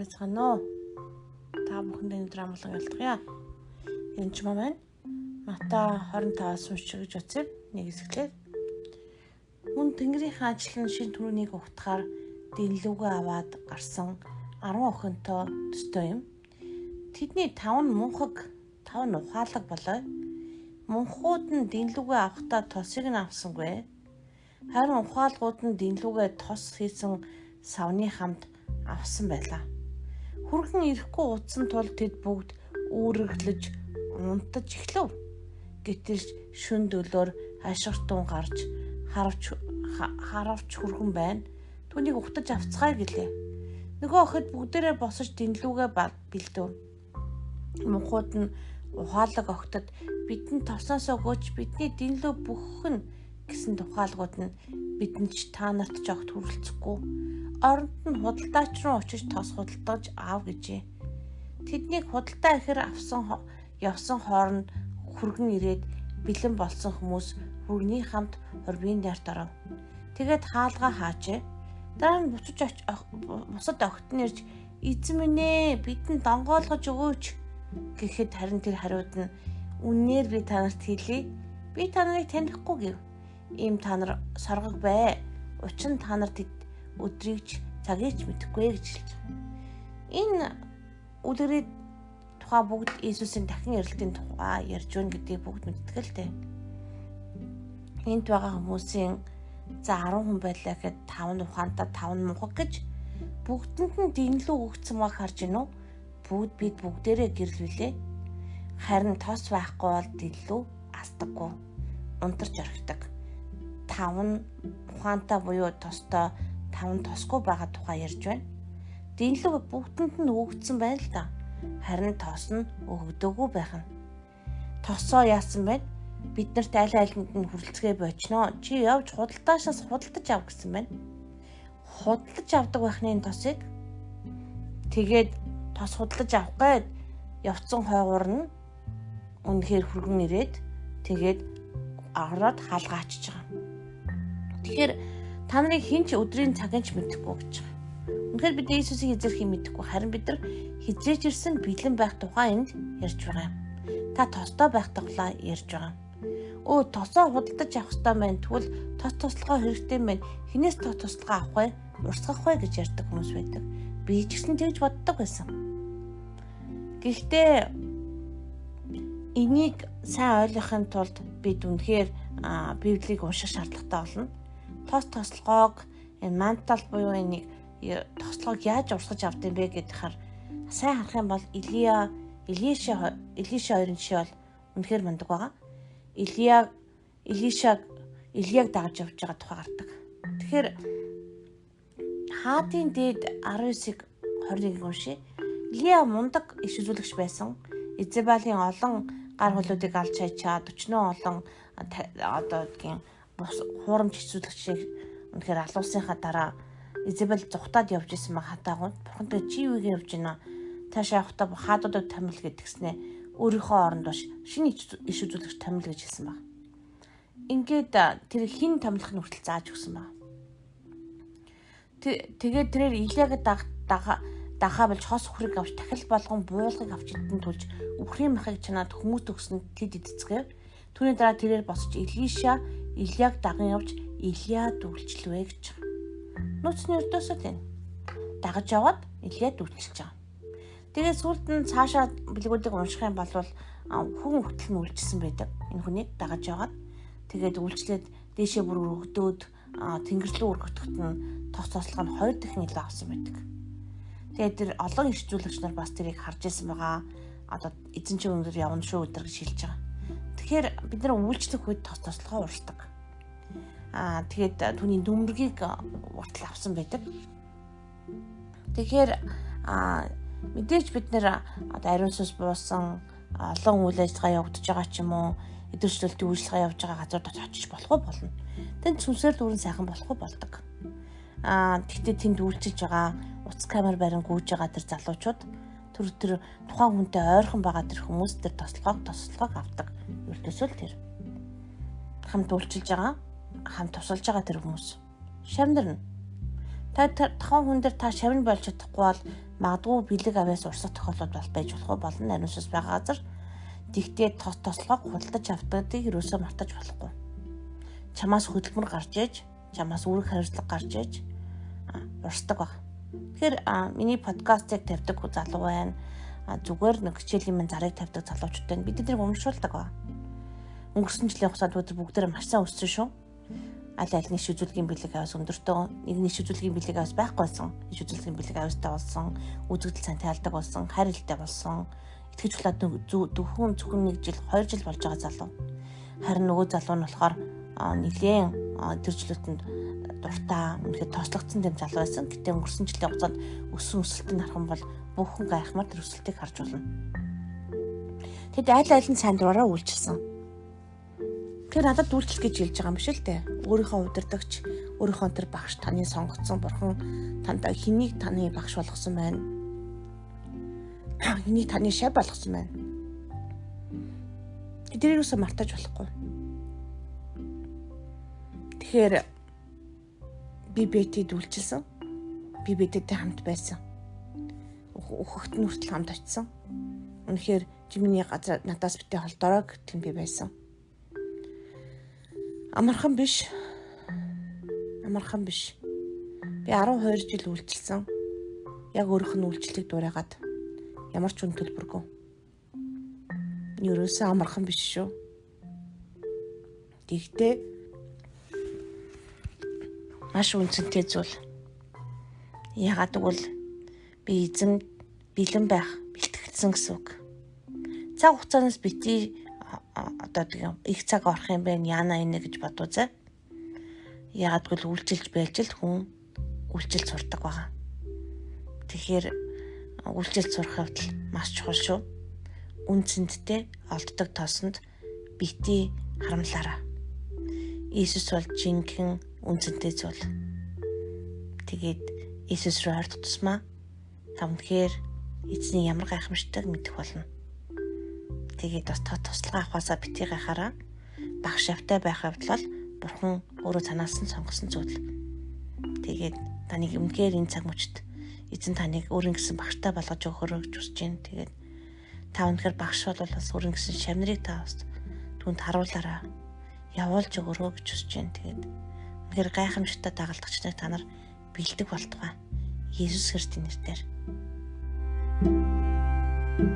байцгаана уу? Та бүхэндээ өнөөдөр амгалан ялдгая. Энэ ч маань Матай 25-аас уншиж гэж утсан нэг хэсгэлээ. Мөн Тэнгэрийн ажлын шин түрүүнийг ухтахаар дэнлүүгээ аваад гарсан 10 охинтой төстэй юм. Тэдний 5 нь мунхаг, 5 нь ухаалаг болоо. Мунхууд нь дэнлүүгээ авахдаа тосыг нь авсангүй. Харин ухаалгууд нь дэнлүүгээ тос хийсэн савны хамт авсан байлаа. Хүрхэн ирэхгүй утсан тул тэд бүгд үүрэглэж унтаж эхлэв. Гэтэл шүн дөлөөр хашгиртун гарч харавч хүрхэн байна. Түүнийг ухтаж авцгаая гэлээ. Нөгөө охид бүгдээрээ босож дэнлүүгээ бэлдэв. Мунхууд нь ухаалаг охидод бидэнд тосноос өгөөч, бидний дэнлүү бүх нь гэсэн ухаалгууд нь бидэнд ч та нарт ч огт хүрэлцэхгүй. Оронд нь худалдаач руу очиж тос худалдаж аав гэжээ. Тэднийг худалдаа ихээр явсан хооронд хүргэн ирээд бэлэн болсон хүмүүс хүргний хамт хорвийн дайрт оров. Тэгээд хаалгаа хаажээ. Дараа нь бусад охид нь ирж эзэн минь ээ бидэнд донгоолгож өгөөч гэхэд харин тэр хариуд нь үнээр би та нарт хэлье. Би та нарыг танихгүй гэв. Ийм та нар соргог бай. Учир нь та нар өдрийгч цагийч мэдэхгүй гэж хэлж байгаа. Энэ үлгэрийн тухай бүгд Иесусийн дахин ирэлтийн тухай ярьж байна гэдгийг бүгд мэддэг л дээ. Энд байгаа хүмүүсийн 10 хүн байлаа гэхэд 5 нь ухаантай 5 нь мунхаг гэж бүгдэнд нь дэнлүү өгсөн баг харж гинөө. Бид бүгдээрээ гэрлүүлээ. Харин тос байхгүй бол дэнлүү асдаггүй. Унтарч орхидог. 5 нь ухаантай буюу тостой 5 нь тосгүй байгаа тухай ярьж байна. Дэнлүү бүгдэнд нь өгөгдсөн байна л да. Харин тос нь өгөгдөөгүй байх нь. Тосоо яасан бэ? Бид нарт аль альнд нь хүрэлцгээ бочноо. Чи явж худалдаашаас худалдаж ав гэсэн байна. Худалдаж авдаг байхны тосыг тэгээд тос худалдаж авах гээд явцсан хойгуур нь үнэхээр хүргэн ирээд тэгээд ороод хаалгаачиж байгаа. Тэгэхээр та нарыг хэн ч өдрийн цагийн ч мэдэхгүй гэж байгаа. Үнэхээр бид Иесусыг эзэрхий мэдэхгүй, харин бид нар хизээж ирсэн бэлэн байх тухай энд ярьж байгаа юм. Та тостой байх тухай ярьж байгаа. Тосоо худалдаж авах хэрэгтэй байна. Тэгвэл тос туслахаа хэрэгтэй байна. Хинээс тос туслахаа авах вэ? Урсгах вэ гэж ярьдаг хүмүүс байдаг. Би ч гэсэн тэгж боддог байсан. Гэхдээ энийг сайн ойлгохын тулд бид үнэхээр Библийг унших шаардлагатай болно. Тослогоог энэ мантал буюу энийг тослогоог яаж урсгаж авд юм бэ гэхээр сайн харах юм бол Илиша хоёрын жишээ бол үнэхээр мундаг байгаа. Илияг дагаж явж байгаа тухай гардаг. Тэгэхээр хаадын дээд 19-21 уншия. Илия мундаг иш үзүүлэгч байсан. Изебалийн олон гар хөлүүдийг алж хайчаад 40 олон хуурамч хэцүүлэгчийг үнэхээр алуусынхаа дараа Изебел зүхтаад явж исэн маа хатаагууд бурхантай чи юугээ явж байна? Таашаа явахдаа хаадуудыг тамил гэдгснээ өөрийнхөө оронд баш шинэ иш үзүүлэгч тамил гэж хэлсэн баг. Ингээд тэр хин тамилах нь хүртэл зааж өгсөн баг. Тэгээд тэрээр Илияг дахаа болж хос хүрэг авч дахил болгон буулгыг авч идэн тулж үхрийн махыг чанаад хүмүүст өгсөн тэд эцэцгээв. Түүний дараа тэрээр босч Илияг даган явж Илия дүүлчлвэ гэж. Нууцны өрдөөсөө тань дагаж яваад Илия дүүлчилж байгаа. Тэгээд сүлд нь цаашаа бэлгүүдийг унших юм бол хүн хөтөл нь үлчсэн байдаг. Энэ хүнийг дагаж яваад тэгээд үлчлээд дээшээ бүр өргөдөөд тэнгэр рүү өргөдөхөд нь тос тослого нь 2 дахин илүү авсан байдаг. Тэгээд тэр олон иш зүйлэгч нар бас тэрийг харж ирсэн байгаа. Одоо эзэн чинь өндөр явна шүү өдөр гэж хэлж байгаа. Тэгэхээр бид нар үйлчлэх үед тос тослогоо урсдаг. Тэгээд түүний нүмергийг уртал авсан байдаг. Тэгэхээр мэдээж бид нэр ариунсус буусан олон үйл ажиллагаа явагдаж байгаа ч юм уу эдгэрчлэлтийн үйлчлэгээ явж байгаа газар очиж болох болно. Тэнд сүнсээр дүүрэн сайхан болох болдог. Тэгтээ тэнд үйлчилж байгаа утас камер барин гүйж байгаа тэр залуучууд тэр тухайн хүнтэй ойрхон байгаа тэр хүмүүс тэр тослогоог авдаг. Ердөөсөө л тэр хамт үйлчилж байгаа, хамт тусалж байгаа тэр хүмүүс шавнарна. Та тухайн хүн дээр та шавн болж чадахгүй бол Магадгүй бэлэг авьяас урсах тохиолдол бол байж болно. Нарийн ус байгаа газар тэгтээ тослогоо худалдаж авдагдгийг юусоо мартаж болохгүй. Чамаас хөдөлмөр гарч ээж, чамаас үүрэг хариуцлага гарч ээж урсдаг баг. Тэгэхээр миний подкастыг тавьдаг залуу байна. Зүгээр нэг хичээлийн минь зарыг тавьдаг залуучууд байна. Бид тэрийг урамшуулдаг баг. Өнгөрсөн жилийн хугацаанд бүгдээр маш сайн өссөн шүү. Аль аль нийш үзүүлгийн бэлэг авьяас өндөртөө, нэг нийш үзүүлгийн бэлэг авьяас байхгүйсэн. Нийш үзүүлгийн бэлэг авьяастай болсон, үзэгдэл сайн таалдаг болсон, харилттай болсон. Итгэж булаад зөвхөн 1 жил, 2 жил болж байгаа залуу. Харин нөгөө залуу нь болохоор нэгэн тэр жилүүтэнд дуртай, үнэхээр тослогдсон тэм залуу байсан. Гэтэ өнгөрсөн жилийн хугацаанд өссөн өсөлтөнд харах юм бол бүхэн гайхмаар тэр өсөлтийг харж болно. Тэд аль аль нь сайн дураараа үйлчилсэн. Тэр надад үйлчлэл гэж хэлж байгаа юм биш л дээ. Өөрийнхөө удирдагч, өөрийнхөө тэр багш таны сонгогдсон бурхан танд хэнийг таны багш болгосон байна? Хэнийг таны шав болгосон байна? Тэрийг юусаа мартаж болохгүй. Тэгэхээр би бэтэд үйлчилсэн. Би бэтэдтэй хамт байсан. Өөхөгт нь хүртэл хамт очсон. Үнэхээр жимний газар надаас битээ холдороо гэх юм би байсан. Амархан биш. Би 12 жил үйлчилсэн. Яг өөрийнх нь үйлчлэлийг дуурайгаад ямар ч үн төлбөргүй. Юурээсээ амархан биш шүү. Тэгтээ маш үнцэнтэй зүйл. Ягаад гэвэл би эзэн бэлэн байх бэлтгэгдсэн гэсэн үг. Цаг хугацаанаас бити одоо тийм их цаг орох юм байна яана инэ гэж бодвол ягаад гэвэл үйлчилж байлж л хүн үйлчилж сурдаг байгаа. Тэгэхээр үйлчилж сурах явдал маш чухал шүү. Үнцэнтэй олддог тоосонд бити харамлаарай. Иесус бол жинхэнэ үнцэнтэй зүйл. Тэгээд Иесус рүү ойртох тусмаа хамтгээр эзний ямар гайхамшигтайг мэдэх болно. Тэгээд бас туслага авахаасаа бити гайхаараа баг шавтай байх явдал бурхан өөрөө танаас нь сонгосон зүйл. Тэгээд таныг өмнөөр энэ цаг мөчид эзэн таныг өөрийн гэсэн багштай болгож өгөхөөр гэж хүсэж байна. Тэгээд та өнөхөр багш бол бас өөрийн гэсэн шавнарыг та бас түнд харуулаараа явуулж өгөрөө гэж хүсэж байна. Тэгээд үнэхээр гайхамшигтай дагалдагч нарыг та нар бэлдэг болтугай. Иесус Христийн нэрээр.